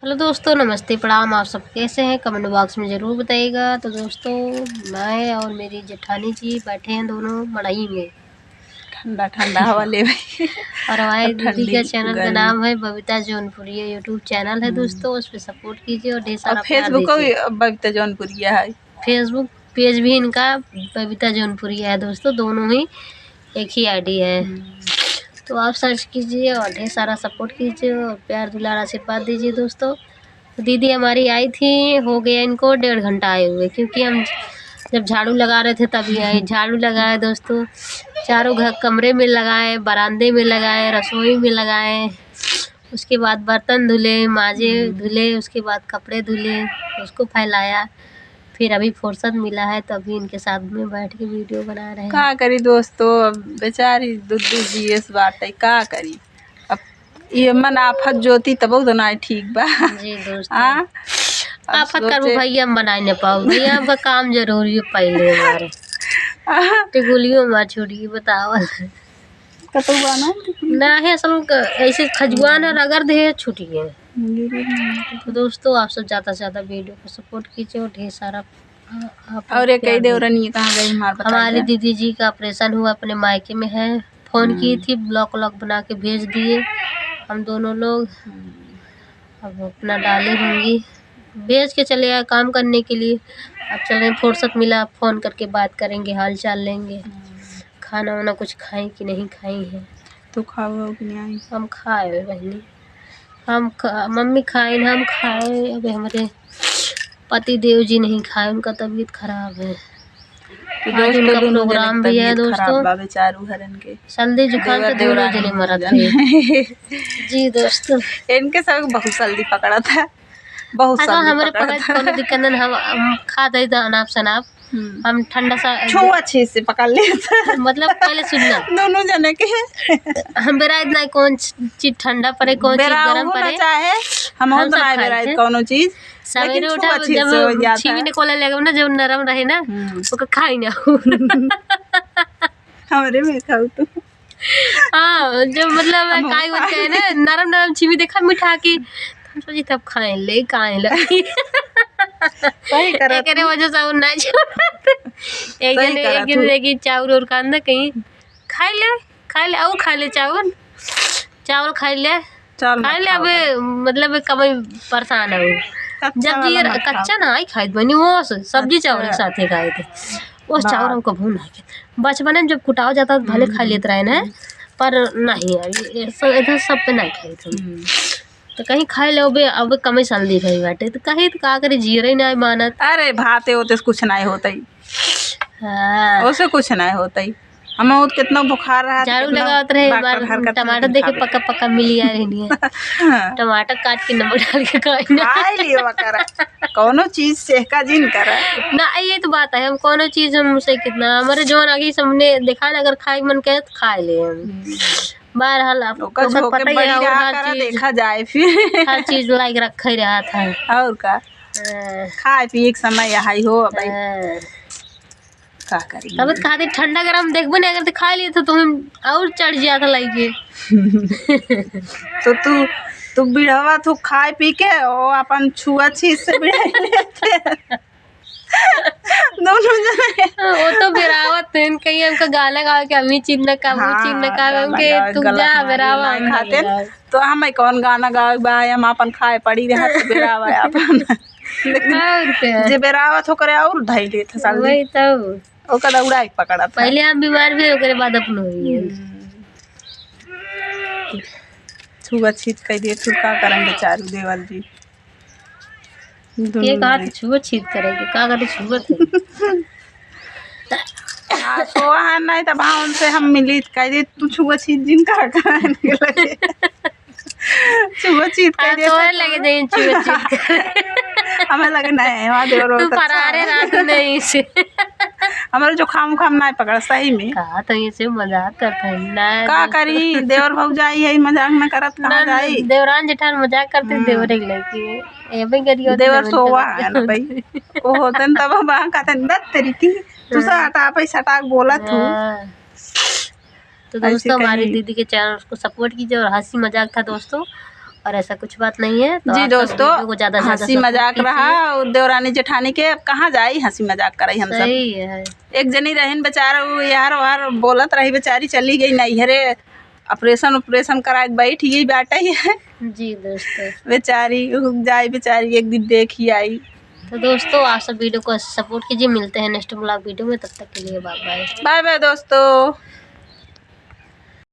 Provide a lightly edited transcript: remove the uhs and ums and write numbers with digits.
Hello दोस्तों, नमस्ते, प्रणाम। आप सब कैसे हैं? कमेंट बॉक्स में ज़रूर बताइएगा। तो दोस्तों, मैं और मेरी जेठानी जी बैठे हैं दोनों मड़ई में, ठंडा ठंडा हवा ले और हमारी दीदी के चैनल का नाम है बबीता जौनपुरिया। यूट्यूब चैनल है दोस्तों, उस पर सपोर्ट कीजिए और ढेर सारा प्यार फेसबुक दीजिए। बबीता जौनपुरिया है। फेसबुक पेज भी इनका बबीता जौनपुरिया है दोस्तों, दोनों ही एक ही आईडी है। तो आप सर्च कीजिए और ढेर सारा सपोर्ट कीजिए और प्यार दुलार आशीर्वाद दीजिए दोस्तों। तो दीदी हमारी आई थी, हो गया इनको 1.5 घंटा आए हुए, क्योंकि हम जब झाड़ू लगा रहे थे तभी आए। झाड़ू लगाए दोस्तों, चारों घर कमरे में लगाए, बरामदे में लगाए, रसोई में लगाए, उसके बाद बर्तन धुले, माजे धुले, उसके बाद कपड़े धुले, उसको फैलाया। फिर अभी फुर्सत मिला है तो अभी इनके साथ में बैठ के वीडियो बना रहे हैं। का करी दोस्तों, अब बेचारी दूध जीएस बाटे, का करी। अब ये मन आफत जोती तब तो ना ठीक बा जी दोस्तों, आफत करूँ भैया, हम बना नहीं पाओ भैया, हमका काम जरूरी है पहले हमारे टिकुलियों में छोड़िए बतावल कतुआ ना है असल ऐसे खजुआन और अगर दे छुट्टिए। तो दोस्तों, आप सब ज़्यादा से ज़्यादा वीडियो को सपोर्ट कीजिए और ढेर सारा और ये कई देवरानी कहाँ गई हमारी दीदी जी का ऑपरेशन हुआ, अपने मायके में है। फ़ोन की थी, ब्लॉक बना के भेज दिए हम दोनों लोग। अब अपना डाले होंगी, भेज के चले आए काम करने के लिए। अब चलें, फुर्सत मिला फ़ोन करके बात करेंगे, हाल चाल लेंगे। खाना वाना कुछ खाई कि नहीं खाई है? तो खाओ कि नहीं? हम खाए बहनी, मम्मी खाए ना, हम खाए। अब हमारे पति देव जी नहीं खाए, उनका तबीयत खराब है। आज उनका प्रोग्राम भी है दोस्तों, बेचारू हरन के सर्दी जुकाम से दोनों जने मरत थे जी दोस्तों। इनके सब बहुत जल्दी पकड़ा था, बहुत हमारे पकड़ कोनो दिक्कत नहीं, हम खा दे अनाप शनाप। हम ठंडा सा अच्छे से पकड़ ले मतलब पहले सुनना दोनों जने के हम बेरा इतना कौन चीज ठंडा पड़े, कौन चीज गरम पड़े, चाहे हम ना बेरा कोनो चीज सवेरे उठा जब छीमी ने कोला लगे ना, जब नरम रहे ना उसको खाई ना हमारे में खाओ तो हाँ, जब मतलब काई होते हैं ना, नरम नरम छीमी देखा मिठा की, हम सोची तब खाए ले काहे लगी सही करे करे वजह से ना एक दिन देखी चावल और कांदा कहीं खाई ले और खा ले चावल खाई ले अबे मतलब कभी परेशान है। जब ये कच्चा ना आई खाई बनी वो सब्जी चावल के साथ ही खाए थे। वो चावल हमको भून है बचपन में जब कुटाव जाता भले खा लेते रहे ना, पर नहीं इधर सब पे नहीं खाए थे। तो कहीं खाए लो अब कम जल्दी खाई बाटे, तो कहीं तो का करे जीरे नहीं मानत। अरे भाते होते कुछ नहीं होता ही, हाँ उसे कुछ नहीं होता ही। हमें कितना बुखार रहा, झाड़ू लगाते रहे, टमाटर देखे पका पका मिली आ रही है टमाटर काट के नमक डाल के खाई लियो करा कोनो चीज से का जिन करा ना। ये तो बात है, हम कोनो चीज हमसे कितना हमारे जवान आगे सामने देखा ना, अगर खाई मन करे तो खा ले हम। बहरहाल आपको पता ही है, हर चीज देखा जाए फिर हर चीज लाइक रखा ही रहा था और का खाए पिए के समय यहाँ हो भाई का करी। तब खाते ठंडा गरम देखबो नहीं, अगर तो खा लिए तो तुम और चढ़ जाता लाइके तो तू बिढ़वा तू खाए पी के ओ अपन छुआ छीत से बिढ़ा लेते दोनों जने वो तो बेरावत है कहीं हमका गाना गा के हमें चीज न का वो चीज न का हमके तू जा बेरावा खाते तो हम कौन गाना गावे बा, हम अपन खाए पड़ी रहा तो बेरावा अपन जे बेरावा तो करे और धई लेत साल वही तब ओकर दौड़ा के पकड़ा पहले हम बीमार भी ओकरे बाद अपन होई है छुआ छीत कह दिए तो का करेंगे चारू देवल जी ये कहा तो छुआ छीत करेंगे का करे छुआ सोहा नहीं तब उनसे हम मिली कह दे तू छुआ छीत जिन कर छुआ छीत कह दे तो लगे दे छुआ छीत हमें लगे नहीं वहां देवर तू फरारे रात नहीं से हमारे जो खाम नहीं पकड़ा सही में कहा तो ये से मजाक करते हैं ना, का करी देवर भौजाई है मजाक न करत कहां जाई। देवरान जेठान मजाक करते देवर एक लड़की है एबे करियो देवर सोवा है ना भाई ओ होतन तब बा कहतन दत तेरी की तू सा हटा पैसा टाक बोला तू। तो दोस्तों, हमारी दीदी के चैनल को सपोर्ट कीजिए और हंसी मजाक था दोस्तों, और ऐसा कुछ बात नहीं है। तो जी आप दोस्तों, वीडियो को ज़्यादा हंसी मजाक रहा और देवरानी जेठानी के अब कहाँ जाई हंसी मजाक कराई हम सब। सही है। एक जनी रहन बेचारा वो यार वार बोलत रही, बेचारी चली गई नैहरे, ऑपरेशन करा के बैठ गई बेटा ही है जी दोस्तों। बेचारी जाई, बेचारी एक दिन देख ही आई। तो दोस्तों आप सब वीडियो को सपोर्ट कीजिए, मिलते हैं नेक्स्ट ब्लॉग वीडियो में, तब तक के लिए बाय बाय। बाय बाय दोस्तों।